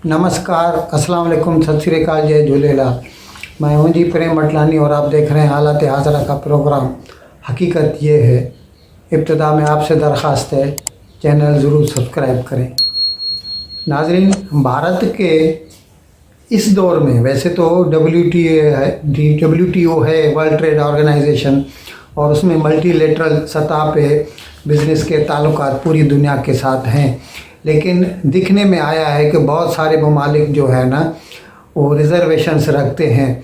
नमस्कार, अस्सलाम वालेकुम, सत श्री अकाल, जय झूलेलाल। मैं हूं जी प्रेम मटलानी और आप देख रहे हैं हालत हाजरा का प्रोग्राम। हकीकत ये है, इब्तिदा में आपसे दरख्वास्त है, चैनल ज़रूर सब्सक्राइब करें। नाज़रीन, भारत के इस दौर में वैसे तो WTO है, वर्ल्ड ट्रेड ऑर्गेनाइजेशन, और उसमें मल्टीलेटरल सतह पे बिज़नेस के ताल्लुकात पूरी दुनिया के साथ हैं, लेकिन दिखने में आया है कि बहुत सारे ममालिक जो है ना वो रिज़र्वेशंस रखते हैं।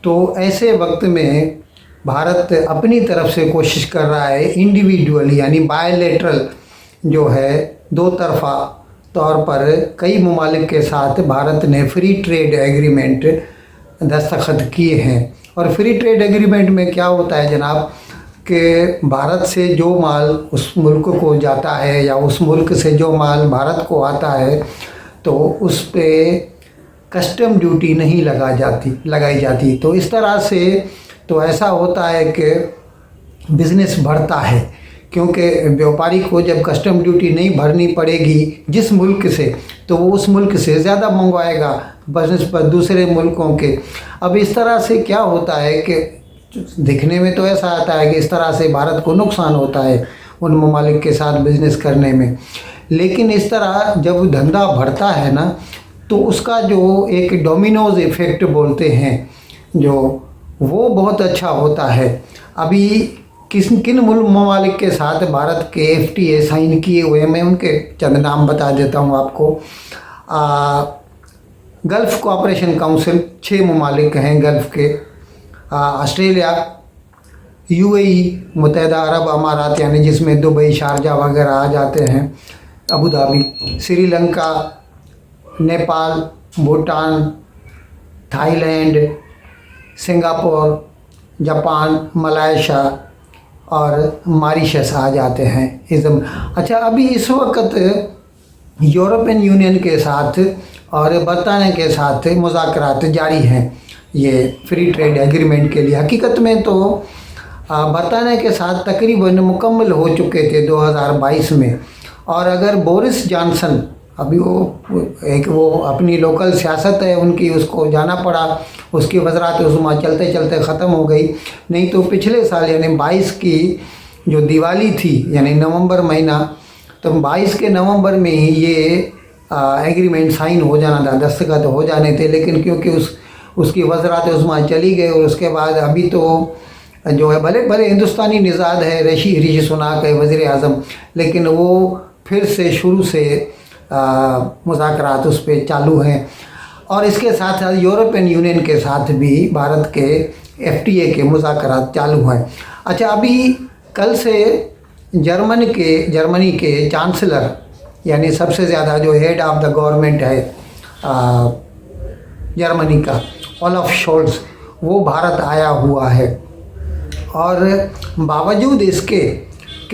तो ऐसे वक्त में भारत अपनी तरफ से कोशिश कर रहा है इंडिविजुअली यानी बायलैटरल जो है दो तरफ़ा तौर पर कई ममालिक के साथ भारत ने फ्री ट्रेड एग्रीमेंट दस्तखत किए हैं। और फ्री ट्रेड एग्रीमेंट में क्या होता है जनाब कि भारत से जो माल उस मुल्क को जाता है या उस मुल्क से जो माल भारत को आता है तो उस पे कस्टम ड्यूटी नहीं लगाई जाती। तो इस तरह से तो ऐसा होता है कि बिज़नेस बढ़ता है, क्योंकि व्यापारी को जब कस्टम ड्यूटी नहीं भरनी पड़ेगी जिस मुल्क से, तो वो उस मुल्क से ज़्यादा मंगवाएगा बिज़नेस पर दूसरे मुल्कों के। अब इस तरह से क्या होता है कि दिखने में तो ऐसा आता है कि इस तरह से भारत को नुकसान होता है उन ममालिक के साथ बिज़नेस करने में, लेकिन इस तरह जब धंधा बढ़ता है ना तो उसका जो एक डोमिनोज इफ़ेक्ट बोलते हैं जो, वो बहुत अच्छा होता है। अभी किन ममालिक के साथ भारत के FTA साइन किए हुए हैं, मैं उनके चंद नाम बता देता हूँ आपको। गल्फ़ कोऑपरेशन काउंसिल 6 ममालिक हैं गल्फ़ के, ऑस्ट्रेलिया, UAE मुत्तहिदा अरब अमारात यानी जिसमें दुबई, शारजा वगैरह आ जाते हैं, Abu Dhabi, Sri Lanka, Nepal, Bhutan, Thailand, Singapore, Japan, Malaysia और मॉरिशस आ जाते हैं इसम। अच्छा, अभी इस वक्त यूरोपियन यूनियन के साथ और बरतानिया के साथ मुज़ाकरात जारी हैं ये फ्री ट्रेड एग्रीमेंट के लिए। हकीकत में तो बरतानिया के साथ तकरीबन मुकम्मल हो चुके थे 2022 में, और अगर बोरिस जॉनसन अभी वो अपनी लोकल सियासत है उनकी, उसको जाना पड़ा, उसकी वज़रात उस्मा चलते चलते ख़त्म हो गई। नहीं तो पिछले साल यानी 22 की जो दिवाली थी यानी नवंबर महीना, तो 22 के नवंबर में ही ये एग्रीमेंट साइन हो जाना था, दस्तखत हो जाने थे, लेकिन क्योंकि उसकी वज़रात उस्मा चली गई और उसके बाद अभी तो जो है भले हिंदुस्तानी निज़ाद है ऋषि सुनाक है वज़ीर आज़म, लेकिन वो फिर से शुरू से मुज़ाकरात उस पर चालू हैं। और इसके साथ साथ यूरोपियन यूनियन के साथ भी भारत के FTA के मुज़ाकरात चालू हैं। अच्छा, अभी कल से जर्मनी के चांसलर यानी सबसे ज़्यादा जो हेड ऑफ द गवर्नमेंट है जर्मनी का, ओलाफ शोल्ज़, वो भारत आया हुआ है। और बावजूद इसके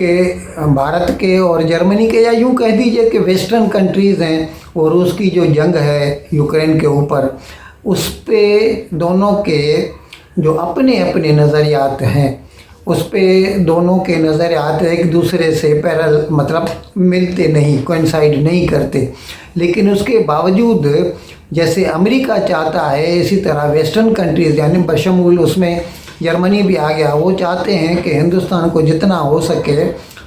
कि भारत के और जर्मनी के, या यूँ कह दीजिए कि वेस्टर्न कंट्रीज़ हैं, वो रूस की जो जंग है यूक्रेन के ऊपर, उस पे दोनों के जो अपने अपने नज़रियात हैं, उस पे दोनों के नज़रियात एक दूसरे से पैरेलल मतलब मिलते नहीं, कोइंसाइड नहीं करते। लेकिन उसके बावजूद जैसे अमेरिका चाहता है, इसी तरह वेस्टर्न कंट्रीज़ यानी बशमूल उसमें जर्मनी भी आ गया, वो चाहते हैं कि हिंदुस्तान को जितना हो सके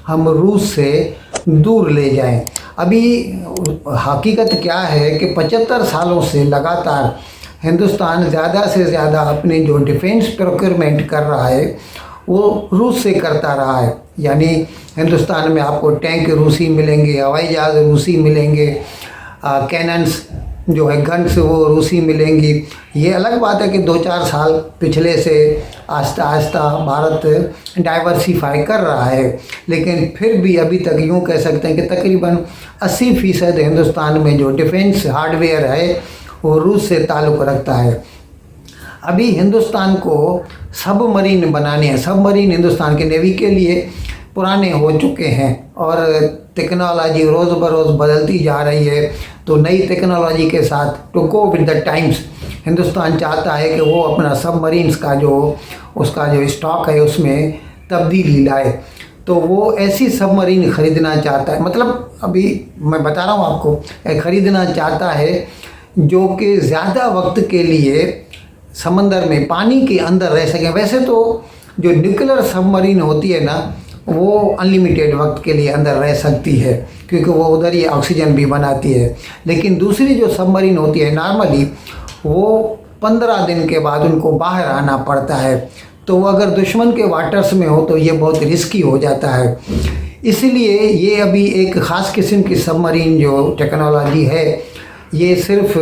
हम रूस से दूर ले जाएं। अभी हकीकत क्या है कि 75 सालों से लगातार हिंदुस्तान ज़्यादा से ज़्यादा अपने जो डिफेंस प्रोक्योरमेंट कर रहा है वो रूस से करता रहा है। यानी हिंदुस्तान में आपको टैंक रूसी मिलेंगे, हवाई जहाज़ रूसी मिलेंगे, कैनन्स जो है गन्स वो रूसी मिलेंगी। ये अलग बात है कि 2-4 साल पिछले से आस्ता आस्ता भारत डाइवर्सिफाई कर रहा है, लेकिन फिर भी अभी तक यूँ कह सकते हैं कि तकरीबन 80% हिंदुस्तान में जो डिफेंस हार्डवेयर है वो रूस से ताल्लुक़ रखता है। अभी हिंदुस्तान को सबमरीन बनाने हैं, सबमरीन हिंदुस्तान के नेवी के लिए पुराने हो चुके हैं और टेक्नोलॉजी रोज़ बरोज़ बदलती जा रही है। तो नई टेक्नोलॉजी के साथ to go with the times Hindustan चाहता है कि वो अपना सबमरीन्स का जो उसका जो स्टॉक है उसमें तब्दीली लाए। तो वो ऐसी सबमरीन ख़रीदना चाहता है, मतलब अभी मैं बता रहा हूँ आपको, ख़रीदना चाहता है जो कि ज़्यादा वक्त के लिए समंदर में पानी के अंदर रह सकें। वैसे तो जो न्यूक्लियर सबमरीन होती है ना, वो अनलिमिटेड वक्त के लिए अंदर रह सकती है, क्योंकि वो उधर ही ऑक्सीजन भी बनाती है। लेकिन दूसरी जो सबमरीन होती है नॉर्मली, वो 15 दिन के बाद उनको बाहर आना पड़ता है। तो अगर दुश्मन के वाटर्स में हो तो ये बहुत रिस्की हो जाता है। इसलिए ये अभी एक ख़ास किस्म की सबमरीन जो टेक्नोलॉजी है, ये सिर्फ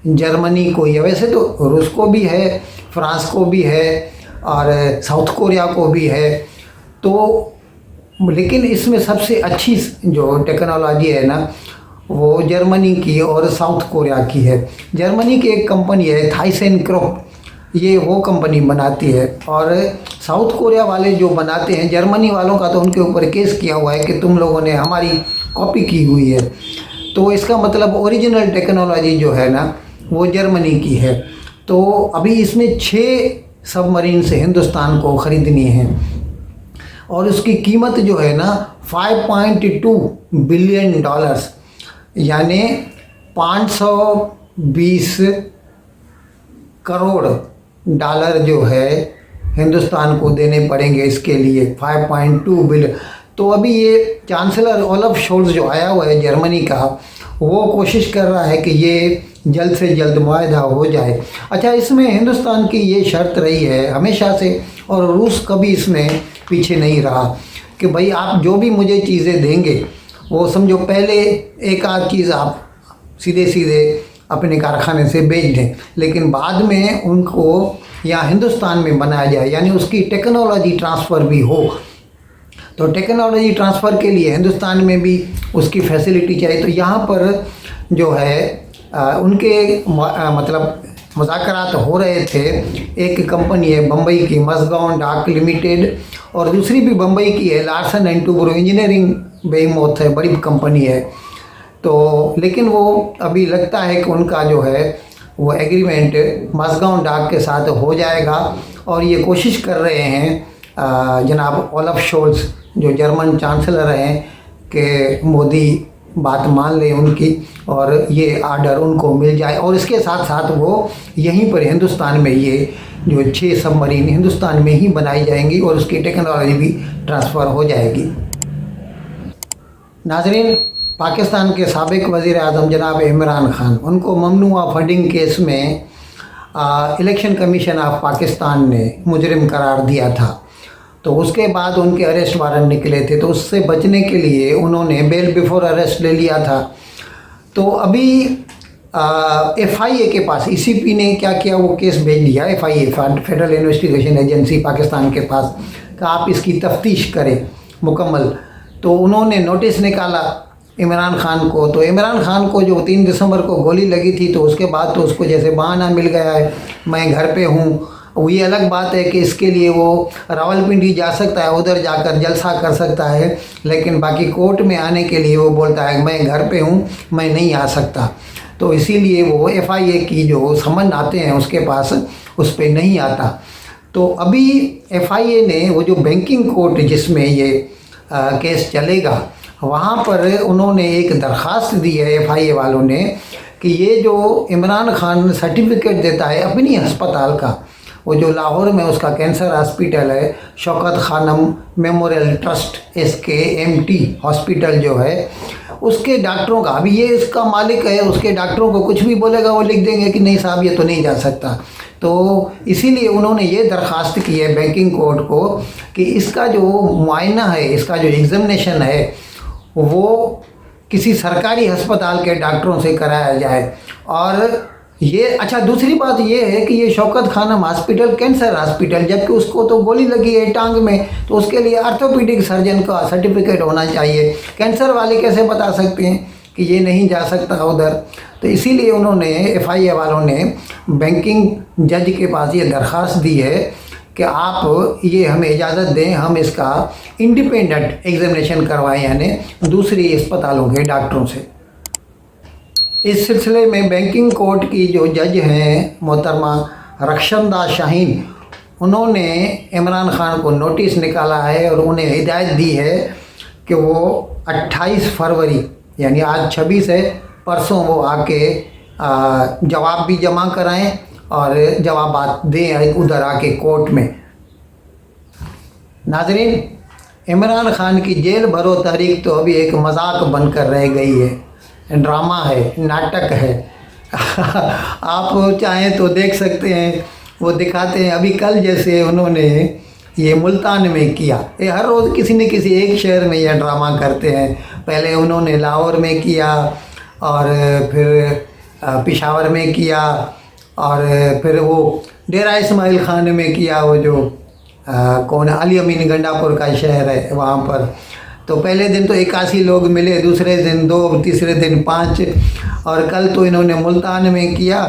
जर्मनी को ही है। वैसे तो रूस को भी है, फ्रांस को भी है और साउथ कोरिया को भी है। तो लेकिन इसमें सबसे अच्छी जो टेक्नोलॉजी है ना, वो जर्मनी की और साउथ कोरिया की है। जर्मनी की एक कंपनी है थाइसेनक्रुप, ये वो कंपनी बनाती है। और साउथ कोरिया वाले जो बनाते हैं, जर्मनी वालों का तो उनके ऊपर केस किया हुआ है कि तुम लोगों ने हमारी कॉपी की हुई है। तो इसका मतलब ओरिजिनल टेक्नोलॉजी जो है ना, वो जर्मनी की है। तो अभी इसमें 6 सबमरीन से हिंदुस्तान को ख़रीदनी है और उसकी कीमत जो है ना $5.2 बिलियन, यानी 520 करोड़ डॉलर जो है हिंदुस्तान को देने पड़ेंगे इसके लिए, 5.2 बिलियन। तो अभी ये चांसलर ओलफ शोल्ज जो आया हुआ है जर्मनी का, वो कोशिश कर रहा है कि ये जल्द से जल्द मुआहदा हो जाए। अच्छा, इसमें हिंदुस्तान की ये शर्त रही है हमेशा से, और रूस कभी इसमें पीछे नहीं रहा कि भाई आप जो भी मुझे चीज़ें देंगे, वो समझो पहले एक आध चीज़ आप सीधे सीधे अपने कारखाने से बेच दें, लेकिन बाद में उनको यहाँ हिंदुस्तान में बनाया जाए, यानी उसकी टेक्नोलॉजी ट्रांसफ़र भी हो। तो टेक्नोलॉजी ट्रांसफ़र के लिए हिंदुस्तान में भी उसकी फैसिलिटी चाहिए। तो यहाँ पर जो है उनके मतलब मुज़ाकरात हो रहे थे। एक कंपनी है बम्बई की, मज़गांव डाक लिमिटेड, और दूसरी भी बम्बई की है, लार्सन एंड टूब्रो इंजीनियरिंग बेहीमोथ है, बड़ी कंपनी है। तो लेकिन वो अभी लगता है कि उनका जो है वो एग्रीमेंट मज़गांव डाक के साथ हो जाएगा। और ये कोशिश कर रहे हैं जनाब ओलफ शोल्ज जो जर्मन चांसलर हैं कि मोदी बात मान ले उनकी और ये आर्डर उनको मिल जाए। और इसके साथ साथ वो यहीं पर हिंदुस्तान में ये जो 6 सबमरीन हिंदुस्तान में ही बनाई जाएंगी और उसकी टेक्नोलॉजी भी ट्रांसफ़र हो जाएगी। नाज़रीन, पाकिस्तान के साबिक़ वज़ीर आज़म जनाब इमरान ख़ान, उनको ममनुआ फंडिंग केस में इलेक्शन कमीशन ऑफ पाकिस्तान ने मुजरिम करार दिया था। तो उसके बाद उनके अरेस्ट वारंट निकले थे, तो उससे बचने के लिए उन्होंने बेल बिफोर अरेस्ट ले लिया था। तो अभी FIA के पास ECP ने क्या किया, वो केस भेज दिया FIA federal investigation agency Pakistan के पास कि आप इसकी तफ्तीश करें मुकम्मल। तो उन्होंने नोटिस निकाला इमरान ख़ान को। तो इमरान ख़ान को जो 3 दिसंबर को गोली लगी थी, तो उसके बाद तो उसको जैसे बहाना मिल गया है, मैं घर पे हूँ। ये अलग बात है कि इसके लिए वो रावलपिंडी जा सकता है, उधर जाकर जलसा कर सकता है, लेकिन बाकी कोर्ट में आने के लिए वो बोलता है मैं घर पे हूँ, मैं नहीं आ सकता। तो इसीलिए वो FIA की जो समन आते हैं उसके पास, उस पर नहीं आता। तो अभी FIA ने वो जो बैंकिंग कोर्ट जिसमें ये केस चलेगा, वहाँ पर उन्होंने एक दरख्वास्त दी है FIA वालों ने कि ये जो इमरान ख़ान सर्टिफिकेट देता है अपनी अस्पताल का, वो जो लाहौर में उसका कैंसर हॉस्पिटल है, Shaukat Khanam memorial trust SKMT hospital जो है, उसके डॉक्टरों का, अभी ये इसका मालिक है, उसके डॉक्टरों को कुछ भी बोलेगा वो लिख देंगे कि नहीं साहब ये तो नहीं जा सकता। तो इसीलिए उन्होंने ये दरख्वास्त की है बैंकिंग कोर्ट को कि इसका जो मुआयना है, इसका जो एग्ज़ामिनेशन है, वो किसी सरकारी अस्पताल के डॉक्टरों से कराया जाए। और ये अच्छा, दूसरी बात ये है कि ये Shaukat Khanam hospital cancer hospital, जबकि उसको तो गोली लगी है टांग में, तो उसके लिए ऑर्थोपेडिक सर्जन का सर्टिफिकेट होना चाहिए। कैंसर वाले कैसे बता सकते हैं कि ये नहीं जा सकता उधर? तो इसीलिए उन्होंने FIA वालों ने बैंकिंग जज के पास ये दरख्वास्त दी है कि आप ये हमें इजाज़त दें, हम इसका इंडिपेंडेंट एग्जामिनेशन करवाएं, यानी दूसरी अस्पतालों के डॉक्टरों से। इस सिलसिले में बैंकिंग कोर्ट की जो जज हैं मोहतरमा रक्षंदा शाहीन, उन्होंने इमरान ख़ान को नोटिस निकाला है और उन्हें हिदायत दी है कि वो 28 फरवरी, यानी आज 26 है, परसों वो आके जवाब भी जमा कराएं और जवाबात दें उधर आके कोर्ट में। नाजरीन, इमरान खान की जेल भरो तहरीक तो अभी एक मजाक बनकर रह गई है, ड्रामा है, नाटक है। आप चाहें तो देख सकते हैं, वो दिखाते हैं। अभी कल जैसे उन्होंने ये मुल्तान में किया, ये हर रोज़ किसी न किसी एक शहर में यह ड्रामा करते हैं। पहले उन्होंने लाहौर में किया और फिर पेशावर में किया और फिर वो डेरा इस्माइल खान में किया, वो जो कौन अली अमीन गंडापुर का शहर है वहाँ पर। तो पहले दिन तो 81 लोग मिले, दूसरे दिन 2, तीसरे दिन 5 और कल तो इन्होंने मुल्तान में किया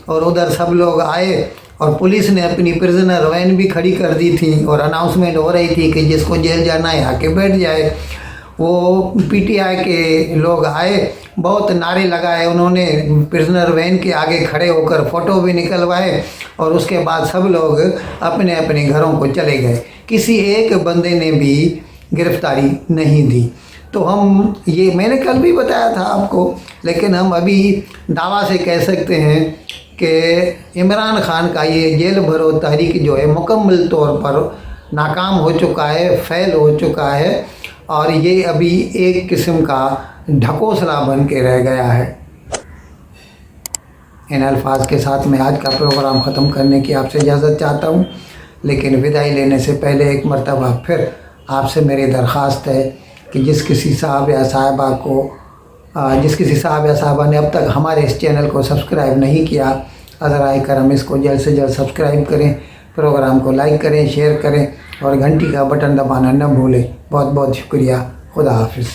और उधर सब लोग आए और पुलिस ने अपनी प्रिजनर वैन भी खड़ी कर दी थी और अनाउंसमेंट हो रही थी कि जिसको जेल जाना है आके बैठ जाए। वो पीटीआई के लोग आए, बहुत नारे लगाए उन्होंने, प्रिजनर वैन के आगे खड़े होकर फ़ोटो भी निकलवाए और उसके बाद सब लोग अपने अपने घरों को चले गए। किसी एक बंदे ने भी गिरफ्तारी नहीं दी। तो हम ये मैंने कल भी बताया था आपको, लेकिन हम अभी दावा से कह सकते हैं कि इमरान खान का ये जेल भरो तहरीक जो है मुकम्मल तौर पर नाकाम हो चुका है, फ़ेल हो चुका है और ये अभी एक किस्म का ढकोसला बन के रह गया है। इन अल्फाज के साथ मैं आज का प्रोग्राम ख़त्म करने की आपसे इजाज़त चाहता हूँ, लेकिन विदाई लेने से पहले एक मरतबा फिर आपसे मेरी दरख्वास्त है कि जिस किसी साहब या साहबा ने अब तक हमारे इस चैनल को सब्सक्राइब नहीं किया, अज़राए करम इसको जल्द से जल्द सब्सक्राइब करें, प्रोग्राम को लाइक करें, शेयर करें और घंटी का बटन दबाना न भूलें। बहुत बहुत शुक्रिया। खुदा हाफिज़।